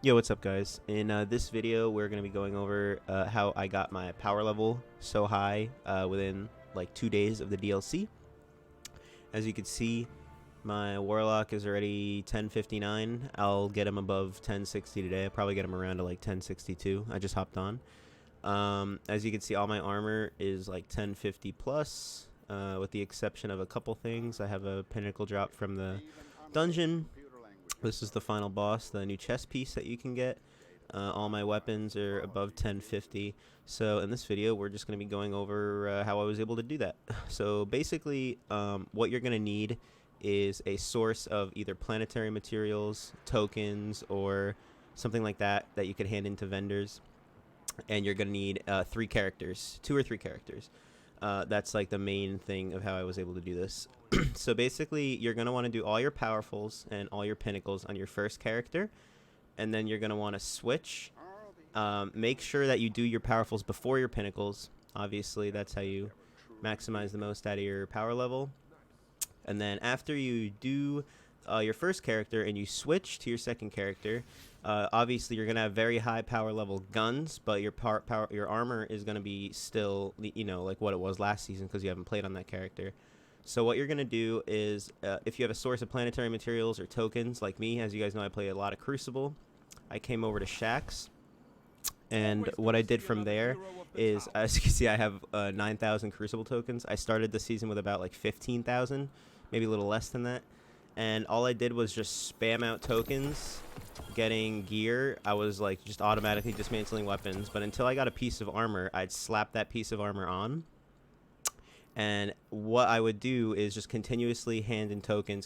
Yo, what's up, guys? In this video, we're going to be going over how I got my power level so high within like 2 days of the DLC. As you can see, my Warlock is already 1059. I'll get him above 1060 today. I'll probably get him around to like 1062. I just hopped on. As you can see, all my armor is like 1050 plus, with the exception of a couple things. I have a pinnacle drop from the dungeon. This is the final boss, the new chest piece that you can get. All my weapons are above 1050. So in this video, we're just going to be going over how I was able to do that. So basically, what you're going to need is a source of either planetary materials, tokens, or something like that that you could hand into vendors. And you're going to need 3 characters, 2 or 3 characters. That's like the main thing of how I was able to do this. So basically, you're going to want to do all your powerfuls and all your pinnacles on your first character, and then you're going to want to switch. Make sure that you do your powerfuls before your pinnacles. Obviously, that's how you maximize the most out of your power level. And then after you do your first character and you switch to your second character, obviously you're going to have very high power level guns, but your your armor is going to be still, like what it was last season, because you haven't played on that character. So what you're going to do is, if you have a source of planetary materials or tokens, like me, as you guys know, I play a lot of Crucible. I came over to Shaxx, and what I did from there is, as you can see, I have 9,000 Crucible tokens. I started the season with about like 15,000, maybe a little less than that. And all I did was just spam out tokens, getting gear. I was like just automatically dismantling weapons, but until I got a piece of armor, I'd slap that piece of armor on. And what I would do is just continuously hand in tokens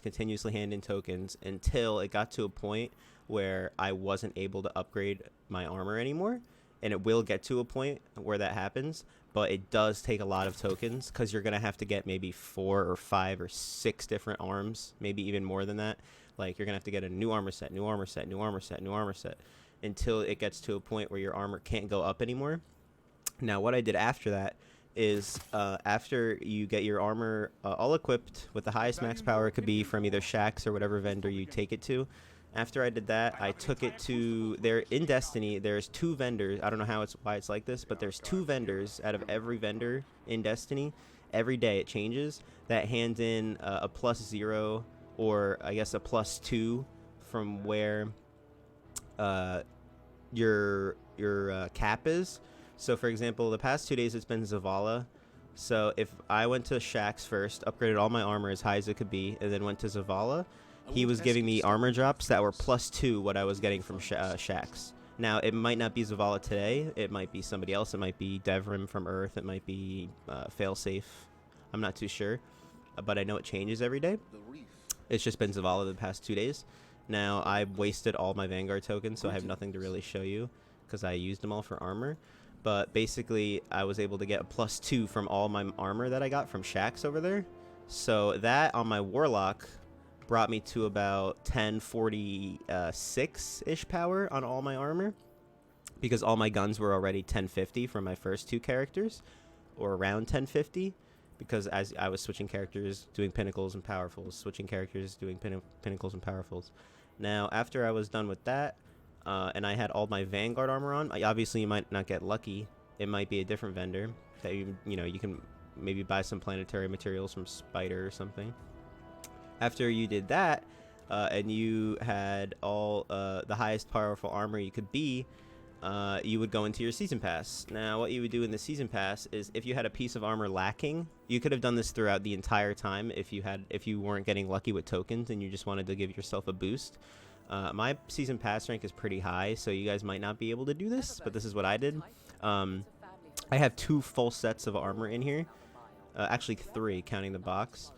until it got to a point where I wasn't able to upgrade my armor anymore. And it will get to a point where that happens, but it does take a lot of tokens, because you're going to have to get maybe 4 or 5 or 6 different arms, maybe even more than that. Like, you're going to have to get a new armor set, new armor set, new armor set, new armor set, until it gets to a point where your armor can't go up anymore. Now, what I did after that is, after you get your armor all equipped with the highest max power, it could be from either Shaxx or whatever vendor you take it to. After I did that, I took it to there in Destiny. There's 2 vendors. I don't know why it's like this, but there's 2 vendors out of every vendor in Destiny. Every day it changes, that hand in a +0, or I guess a +2 from where your cap is. So for example, the past 2 days it's been Zavala. So if I went to Shaxx first, upgraded all my armor as high as it could be, and then went to Zavala, he was giving me armor drops that were +2 what I was getting from Shaxx. Now, it might not be Zavala today. It might be somebody else. It might be Devrim from Earth. It might be Failsafe. I'm not too sure. But I know it changes every day. It's just been Zavala the past 2 days. Now, I wasted all my Vanguard tokens, so I have nothing to really show you, because I used them all for armor. But basically, I was able to get a +2 from all my armor that I got from Shaxx over there. So that on my Warlock brought me to about 1046-ish power on all my armor, because all my guns were already 1050 from my first 2 characters, or around 1050, because as I was switching characters, doing pinnacles and powerfuls, switching characters, doing pinnacles and powerfuls. Now, after I was done with that, and I had all my Vanguard armor on, obviously you might not get lucky. It might be a different vendor that you can maybe buy some planetary materials from Spider or something. After you did that, and you had all the highest powerful armor you could be, you would go into your season pass. Now, what you would do in the season pass is, if you had a piece of armor lacking, you could have done this throughout the entire time if you weren't getting lucky with tokens and you just wanted to give yourself a boost. My season pass rank is pretty high, so you guys might not be able to do this, but this is what I did. I have 2 full sets of armor in here, actually 3 counting the box,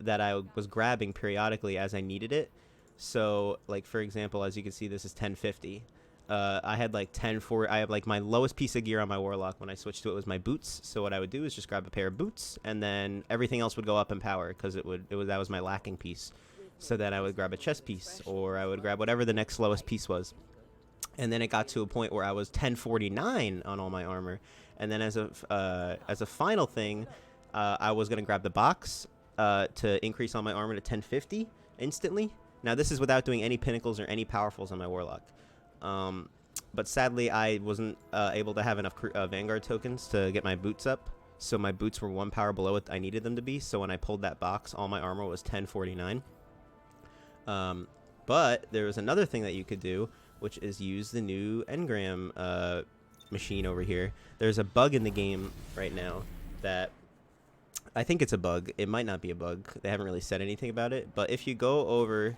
that I was grabbing periodically as I needed it. So, like, for example, as you can see, this is 1050. I had like 1040. I have like my lowest piece of gear on my Warlock when I switched to it was my boots. So what I would do is just grab a pair of boots, and then everything else would go up in power, because that was my lacking piece. So then I would grab a chest piece, or I would grab whatever the next lowest piece was. And then it got to a point where I was 1049 on all my armor. And then as a final thing, I was gonna grab the box to increase all my armor to 1050 instantly. Now this is without doing any pinnacles or any powerfuls on my warlock. But sadly, I wasn't able to have enough Vanguard tokens to get my boots up. So my boots were 1 power below what I needed them to be. So when I pulled that box, all my armor was 1049. But there was another thing that you could do, which is use the new Engram machine over here. There's a bug in the game right now that I think it's a bug. It might not be a bug. They haven't really said anything about it. But if you go over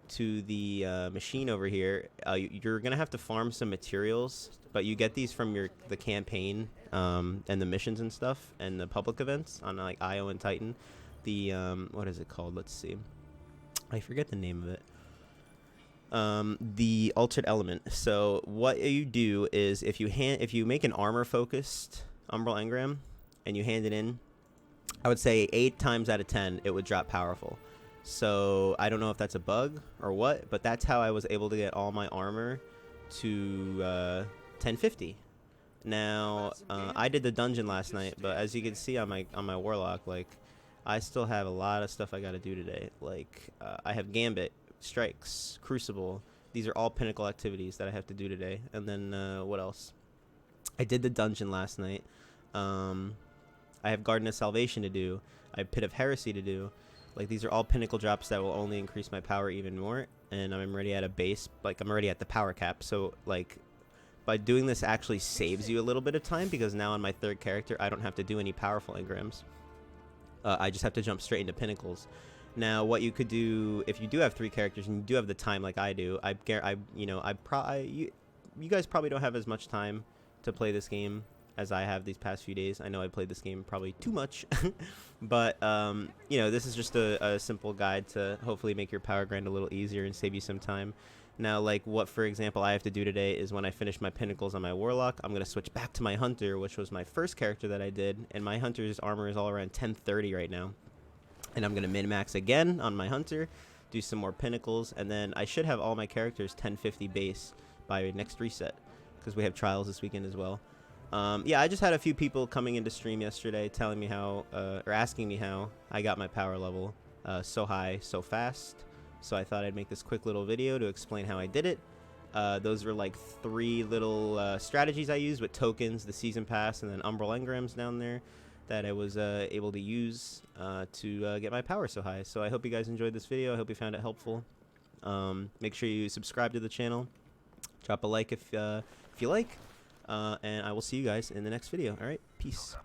to the machine over here, you're gonna have to farm some materials, but you get these from the campaign and the missions and stuff and the public events on like IO and Titan. The what is it called? Let's see. I forget the name of it. The altered element. So what you do is if you make an armor focused Umbral Engram and you hand it in, I would say 8 times out of 10 it would drop powerful. So I don't know if that's a bug or what, but that's how I was able to get all my armor to 1050. Now I did the dungeon last night, but as you can see on my warlock, like I still have a lot of stuff I got to do today. Like I have Gambit, Strikes, Crucible. These are all pinnacle activities that I have to do today. And then what else? I did the dungeon last night. I have Garden of Salvation to do. I have Pit of Heresy to do. Like these are all pinnacle drops that will only increase my power even more. And I'm already at a base. Like I'm already at the power cap. So like by doing this actually saves you a little bit of time, because now on my 3rd character I don't have to do any powerful engrams. I just have to jump straight into pinnacles. Now, what you could do if you do have 3 characters and you do have the time like I do, you guys probably don't have as much time to play this game as I have these past few days. I know I played this game probably too much, but this is just a simple guide to hopefully make your power grind a little easier and save you some time. Now, like what, for example, I have to do today is when I finish my pinnacles on my warlock, I'm going to switch back to my hunter, which was my first character that I did, and my hunter's armor is all around 1030 right now. And I'm going to min-max again on my hunter, do some more pinnacles, and then I should have all my characters 1050 base by next reset, because we have trials this weekend as well. Yeah, I just had a few people coming into stream yesterday telling me how, or asking me how I got my power level so high so fast. So I thought I'd make this quick little video to explain how I did it. Those were like 3 little strategies I used with tokens, the season pass, and then Umbral Engrams down there that I was able to use to get my power so high. So I hope you guys enjoyed this video. I hope you found it helpful. Make sure you subscribe to the channel. Drop a like if you like. And I will see you guys in the next video. All right, peace.